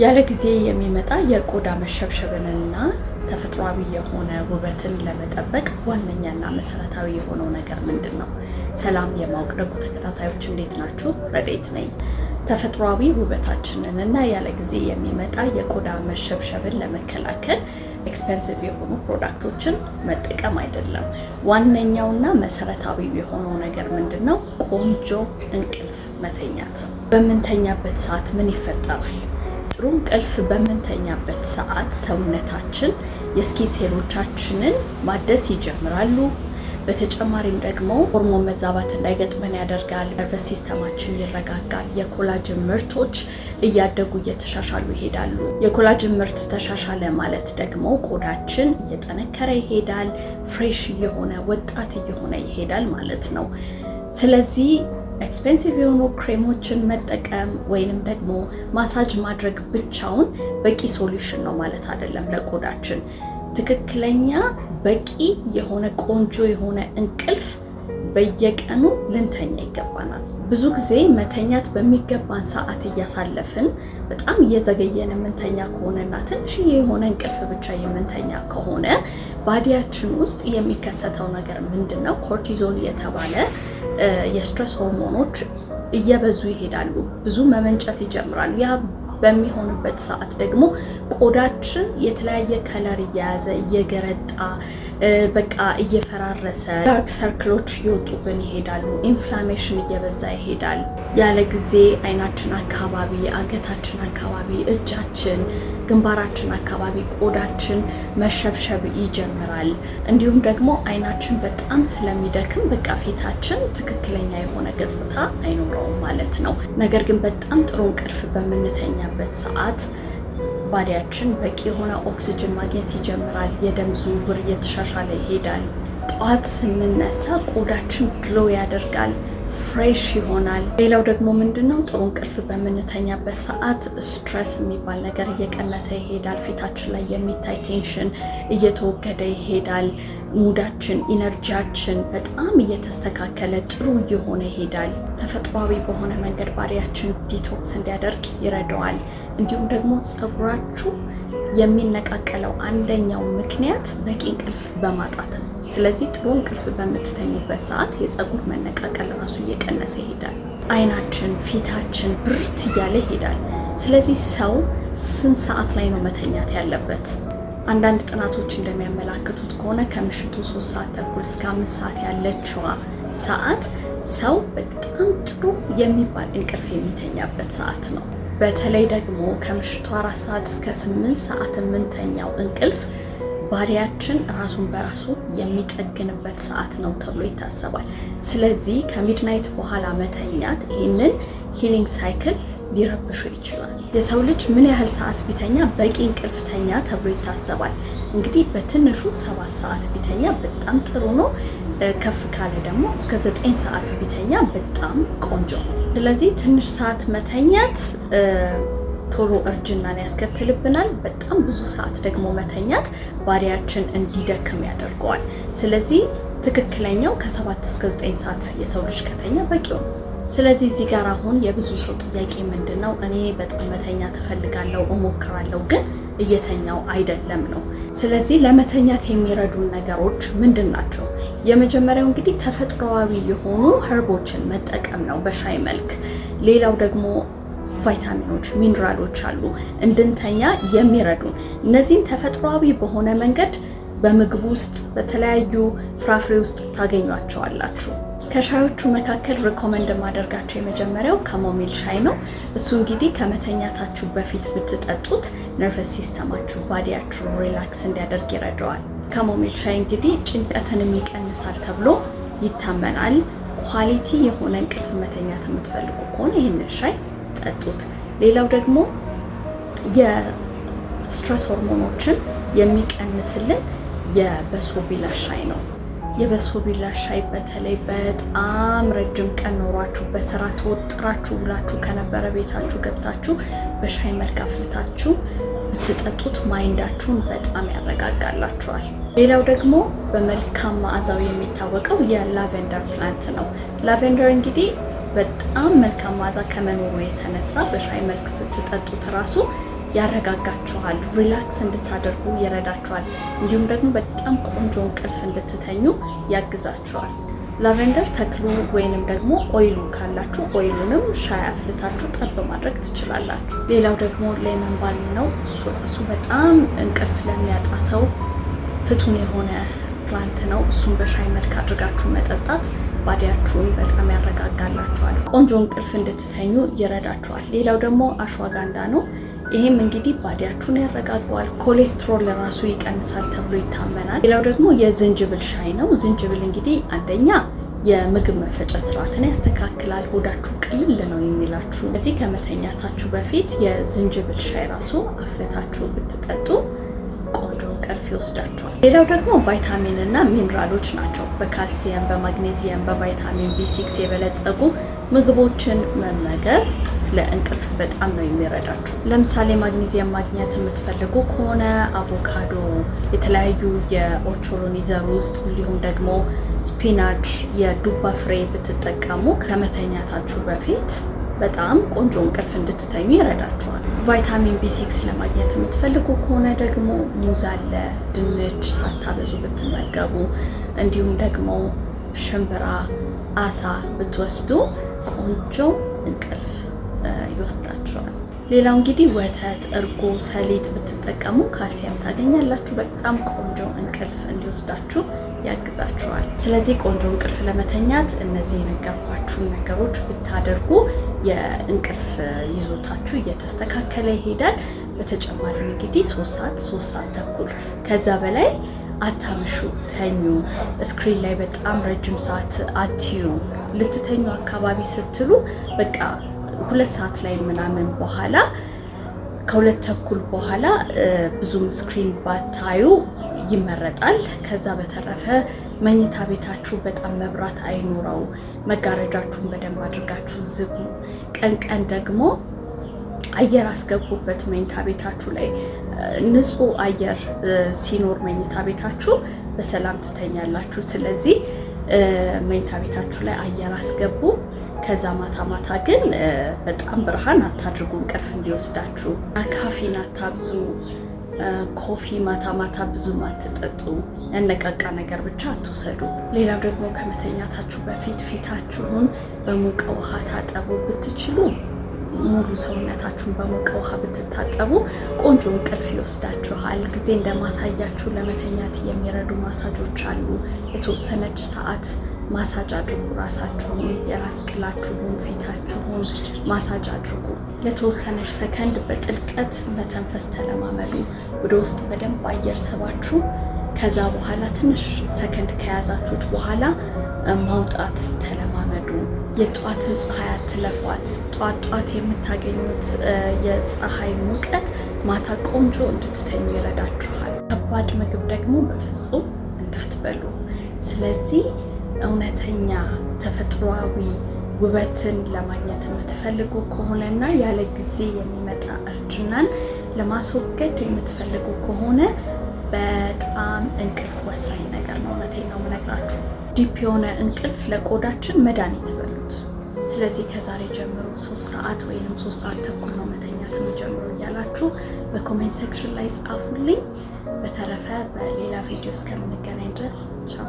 ያለ ጊዜ የሚመጣ የቆዳ መሸብሸብንና ተፈጥሯዊ የሆነ ውበትን ለመጠበቅ ዋነኛና መሰረታዊ የሆነው ነገር ምንድን ነው? ሰላም የማወቅ ደጉ ተከታታዮች እንዴት ናችሁ? ረዴት ነኝ። ተፈጥሯዊ ውበታችንን እና ያለ ጊዜ የሚመጣ የቆዳ መሸብሸብን ለመከላከል ኤክስፔንሲቭ የሆኑ ፕሮዳክቶችን መጠቀም አይደለም። ዋነኛውና መሰረታዊ የሆነው ነገር ምንድን ነው? ቆንጆ እንቅልፍ መተኛት። በምንተኛበት ሰዓት ምን ይፈጠራል? ጥሩ እንቅልፍ በምንተኛበት ሰዓት ሰውነታችን የስኪን ሴሎቻችንን ማደስ ይጀምራሉ። በተጨማሪም ደግሞ ሆርሞን መዛባት እንዳይገጥመን ያደርጋል። ነርቨስ ሲስተማችን ይረጋጋል። የኮላጅን ምርቶች እያደጉ እየተሻሻሉ ይሄዳሉ። የኮላጅን ምርት ተሻሻለ ማለት ደግሞ ቆዳችን እየጠነከረ ይሄዳል። ፍሬሽ እየሆነ ወጣት እየሆነ ይሄዳል ማለት ነው። ስለዚህ ኤክስፔንሲቭ የሆኑ ክሬሞችን መጠቀም ወይንም ደግሞ ማሳጅ ማድረግ ብቻውን በቂ ሶሉሽን ነው ማለት አይደለም ለቆዳችን። ትክክለኛ በቂ የሆነ ቆንጆ የሆነ እንቅልፍ በየቀኑ ልንተኛ ይገባናል። ብዙ ጊዜ መተኛት በሚገባን ሰዓት እያሳለፍን በጣም እየዘገየን የምንተኛ ከሆነና ትንሽዬ የሆነ እንቅልፍ ብቻ የምንተኛ ከሆነ ባዲያችን ውስጥ የሚከሰተው ነገር ምንድን ነው? ኮርቲዞል የተባለ የስትረስ ሆርሞኖች እየበዙ ይሄዳሉ። ብዙ መመንጨት ይጀምራሉ። ያ በሚሆንበት ሰዓት ደግሞ ቆዳችን የተለያየ ከለር እየያዘ እየገረጣ በቃ እየፈራረሰ ዳርክ ሰርክሎች እየወጡብን ይሄዳሉ። ኢንፍላሜሽን እየበዛ ይሄዳል። ያለ ጊዜ አይናችን አካባቢ፣ አንገታችን አካባቢ፣ እጃችን፣ ግንባራችን አካባቢ ቆዳችን መሸብሸብ ይጀምራል። እንዲሁም ደግሞ አይናችን በጣም ስለሚደክም በቃ ፊታችን ትክክለኛ የሆነ ገጽታ አይኖረውም ማለት ነው። ነገር ግን በጣም ጥሩ እንቅልፍ በምንተኛበት ሰዓት ባዲያችን በቂ የሆነ ኦክሲጅን ማግኘት ይጀምራል። የደም ዝውውር እየተሻሻለ ይሄዳል። ጠዋት ስንነሳ ቆዳችን ግሎ ያደርጋል፣ ፍሬሽ ይሆናል። ሌላው ደግሞ ምንድነው? ጥሩ እንቅልፍ በምንተኛበት ሰዓት ስትረስ የሚባል ነገር እየቀነሰ ይሄዳል። ፊታችን ላይ የሚታይ ቴንሽን እየተወገደ ይሄዳል። ሙዳችን፣ ኢነርጂያችን በጣም እየተስተካከለ ጥሩ እየሆነ ይሄዳል። ተፈጥሯዊ በሆነ መንገድ ባዲያችን ዲቶክስ እንዲያደርግ ይረዳዋል። እንዲሁም ደግሞ ፀጉራችሁ የሚነቃቀለው አንደኛው ምክንያት በቂ እንቅልፍ በማጣት ነው። ስለዚህ ጥሩ እንቅልፍ በምትተኙበት ሰዓት የፀጉር መነቃቀል ራሱ እየቀነሰ ይሄዳል። አይናችን፣ ፊታችን ብርት እያለ ይሄዳል። ስለዚህ ሰው ስንት ሰዓት ላይ ነው መተኛት ያለበት? አንዳንድ ጥናቶች እንደሚያመላክቱት ከሆነ ከምሽቱ 3 ሰዓት ተኩል እስከ 5 ሰዓት ያለችዋ ሰዓት ሰው በጣም ጥሩ የሚባል እንቅልፍ የሚተኛበት ሰዓት ነው። በተለይ ደግሞ ከምሽቱ 4 ሰዓት እስከ 8 ሰዓት የምንተኛው እንቅልፍ ባዲያችን ራሱን በራሱ የሚጠግንበት ሰዓት ነው ተብሎ ይታሰባል። ስለዚህ ከሚድናይት በኋላ መተኛት ይህንን ሂሊንግ ሳይክል ሊረብሹ ይችላል። የሰው ልጅ ምን ያህል ሰዓት ቢተኛ በቂ እንቅልፍ ተኛ ተብሎ ይታሰባል? እንግዲህ በትንሹ 7 ሰዓት ቢተኛ በጣም ጥሩ ነው። ከፍ ካለ ደግሞ እስከ 9 ሰዓት ቢተኛ በጣም ቆንጆ ነው። ስለዚህ ትንሽ ሰዓት መተኛት ቶሎ እርጅናን ያስከትልብናል። በጣም ብዙ ሰዓት ደግሞ መተኛት ባዲያችን እንዲደክም ያደርገዋል። ስለዚህ ትክክለኛው ከ7 እስከ 9 ሰዓት የሰው ልጅ ከተኛ በቂው ነው። ስለዚህ እዚህ ጋር አሁን የብዙ ሰው ጥያቄ ምንድነው? እኔ በጣም መተኛት እፈልጋለሁ፣ እሞክራለሁ፣ ግን እየተኛው አይደለም ነው። ስለዚህ ለመተኛት የሚረዱን ነገሮች ምንድን ናቸው? የመጀመሪያው እንግዲህ ተፈጥሯዊ የሆኑ ኸርቦችን መጠቀም ነው በሻይ መልክ። ሌላው ደግሞ ቫይታሚኖች፣ ሚኒራሎች አሉ እንድንተኛ የሚረዱን። እነዚህን ተፈጥሯዊ በሆነ መንገድ በምግብ ውስጥ በተለያዩ ፍራፍሬ ውስጥ ታገኟቸዋላችሁ። ከሻዮቹ መካከል ሪኮመንድ ማደርጋቸው የመጀመሪያው ካሞሚል ሻይ ነው። እሱ እንግዲህ ከመተኛታችሁ በፊት ብትጠጡት ነርቨስ ሲስተማችሁ፣ ባዲያችሁ ሪላክስ እንዲያደርግ ይረዳዋል። ካሞሚል ሻይ እንግዲህ ጭንቀትንም ይቀንሳል ተብሎ ይታመናል። ኳሊቲ የሆነ እንቅልፍ መተኛት የምትፈልጉ ከሆነ ይህንን ሻይ ጠጡት። ሌላው ደግሞ የስትረስ ሆርሞኖችን የሚቀንስልን የበሶቢላ ሻይ ነው። የበሶቢላ ሻይ በተለይ በጣም ረጅም ቀን ኖሯችሁ በስራ ተወጥራችሁ ብላችሁ ከነበረ ቤታችሁ ገብታችሁ በሻይ መልክ አፍልታችሁ ብትጠጡት ማይንዳችሁን በጣም ያረጋጋላችኋል። ሌላው ደግሞ በመልካም መዓዛው የሚታወቀው የላቬንደር ፕላንት ነው። ላቬንደር እንግዲህ በጣም መልካም መዓዛ ከመኖሩ የተነሳ በሻይ መልክ ስትጠጡት ራሱ ያረጋጋችኋል፣ ሪላክስ እንድታደርጉ ይረዳችኋል። እንዲሁም ደግሞ በጣም ቆንጆ እንቅልፍ እንድትተኙ ያግዛችኋል። ላቨንደር ተክሉ ወይንም ደግሞ ኦይሉ ካላችሁ ኦይሉንም ሻይ አፍልታችሁ ጠብ ማድረግ ትችላላችሁ። ሌላው ደግሞ ሌመን ባልም ነው። እሱ በጣም እንቅልፍ ለሚያጣ ሰው ፍቱን የሆነ ፕላንት ነው። እሱን በሻይ መልክ አድርጋችሁ መጠጣት ባዲያችሁን በጣም ያረጋጋላችኋል፣ ቆንጆ እንቅልፍ እንድትተኙ ይረዳችኋል። ሌላው ደግሞ አሽዋጋንዳ ነው። ይሄም እንግዲህ ባዲያችሁን ያረጋጋዋል፣ ኮሌስትሮል ራሱ ይቀንሳል ተብሎ ይታመናል። ሌላው ደግሞ የዝንጅብል ሻይ ነው። ዝንጅብል እንግዲህ አንደኛ የምግብ መፈጨት ስርዓትን ያስተካክላል፣ ሆዳችሁ ቅልል ነው የሚላችሁ። እዚህ ከመተኛታችሁ በፊት የዝንጅብል ሻይ ራሱ አፍልታችሁ ብትጠጡ ቆንጆ እንቅልፍ ይወስዳችኋል። ሌላው ደግሞ ቫይታሚን እና ሚኒራሎች ናቸው። በካልሲየም፣ በማግኔዚየም፣ በቫይታሚን ቢ6 የበለጸጉ ምግቦችን መመገብ ለእንቅልፍ በጣም ነው የሚረዳችሁ። ለምሳሌ ማግኔዚየም ማግኘት የምትፈልጉ ከሆነ አቮካዶ፣ የተለያዩ የኦቾሎኒ ዘር ውስጥ እንዲሁም ደግሞ ስፒናች፣ የዱባ ፍሬ ብትጠቀሙ ከመተኛታችሁ በፊት በጣም ቆንጆ እንቅልፍ እንድትተኙ ይረዳችኋል። ቫይታሚን ቢ6 ለማግኘት የምትፈልጉ ከሆነ ደግሞ ሙዝ አለ፣ ድንች ሳታበዙ ብትመገቡ፣ እንዲሁም ደግሞ ሽምብራ፣ አሳ ብትወስዱ ቆንጆ እንቅልፍ ይወስዳችኋል። ሌላው እንግዲህ ወተት፣ እርጎ፣ ሰሊጥ ብትጠቀሙ ካልሲየም ታገኛላችሁ። በጣም ቆንጆ እንቅልፍ እንዲወስዳችሁ ያግዛችኋል። ስለዚህ ቆንጆ እንቅልፍ ለመተኛት እነዚህ የነገርኳችሁን ነገሮች ብታደርጉ የእንቅልፍ ይዞታችሁ እየተስተካከለ ይሄዳል። በተጨማሪም እንግዲህ 3 ሰዓት ተኩል ከዛ በላይ አታምሹ፣ ተኙ። ስክሪን ላይ በጣም ረጅም ሰዓት አትዩ። ልትተኙ አካባቢ ስትሉ በቃ 2 ሰዓት ላይ ምናምን በኋላ ከ2 ተኩል በኋላ ብዙም ስክሪን ባታዩ ይመረጣል። ከዛ በተረፈ መኝታ ቤታችሁ በጣም መብራት አይኖረው፣ መጋረጃችሁን በደንብ አድርጋችሁ ዝጉ። ቀን ደግሞ አየር አስገቡበት መኝታ ቤታችሁ ላይ። ንጹህ አየር ሲኖር መኝታ ቤታችሁ በሰላም ትተኛላችሁ። ስለዚህ መኝታ ቤታችሁ ላይ አየር አስገቡ። ከዛ ማታ ግን በጣም ብርሃን አታድርጉ እንቅልፍ እንዲወስዳችሁ። ካፌን አታብዙ፣ ኮፊ ማታ ብዙም አትጠጡ፣ ያነቃቃ ነገር ብቻ አትውሰዱ። ሌላው ደግሞ ከመተኛታችሁ በፊት ፊታችሁን በሞቀ ውሃ ታጠቡ። ብትችሉ ሙሉ ሰውነታችሁን በሞቀ ውሃ ብትታጠቡ ቆንጆ እንቅልፍ ይወስዳችኋል። ጊዜ እንደማሳያችሁ ለመተኛት የሚረዱ ማሳጆች አሉ። የተወሰነች ሰዓት ማሳጅ አድርጉ። ራሳችሁን፣ የራስ ቅላችሁን፣ ፊታችሁን ማሳጅ አድርጉ። ለተወሰነች ሰከንድ በጥልቀት መተንፈስ ተለማመዱ። ወደ ውስጥ በደንብ አየር ስባችሁ ከዛ በኋላ ትንሽ ሰከንድ ከያዛችሁት በኋላ ማውጣት ተለማመዱ። የጧትን ፀሐይ አትለፏት። ጧት የምታገኙት የፀሐይ ሙቀት ማታ ቆንጆ እንድትተኙ ይረዳችኋል። ከባድ ምግብ ደግሞ በፍጹም እንዳትበሉ። ስለዚህ እውነተኛ ተፈጥሯዊ ውበትን ለማግኘት የምትፈልጉ ከሆነና ያለ ጊዜ የሚመጣ እርጅናን ለማስወገድ የምትፈልጉ ከሆነ በጣም እንቅልፍ ወሳኝ ነገር ነው። እውነቴን ነው የምነግራችሁ። ዲፕ የሆነ እንቅልፍ ለቆዳችን መድኃኒት በሉት። ስለዚህ ከዛሬ ጀምሮ 3 ሰዓት ወይም 3 ሰዓት ተኩል ነው መተኛት የሚጀምሩ እያላችሁ በኮሜንት ሴክሽን ላይ ጻፉልኝ። በተረፈ በሌላ ቪዲዮ እስከምንገናኝ ድረስ ቻው።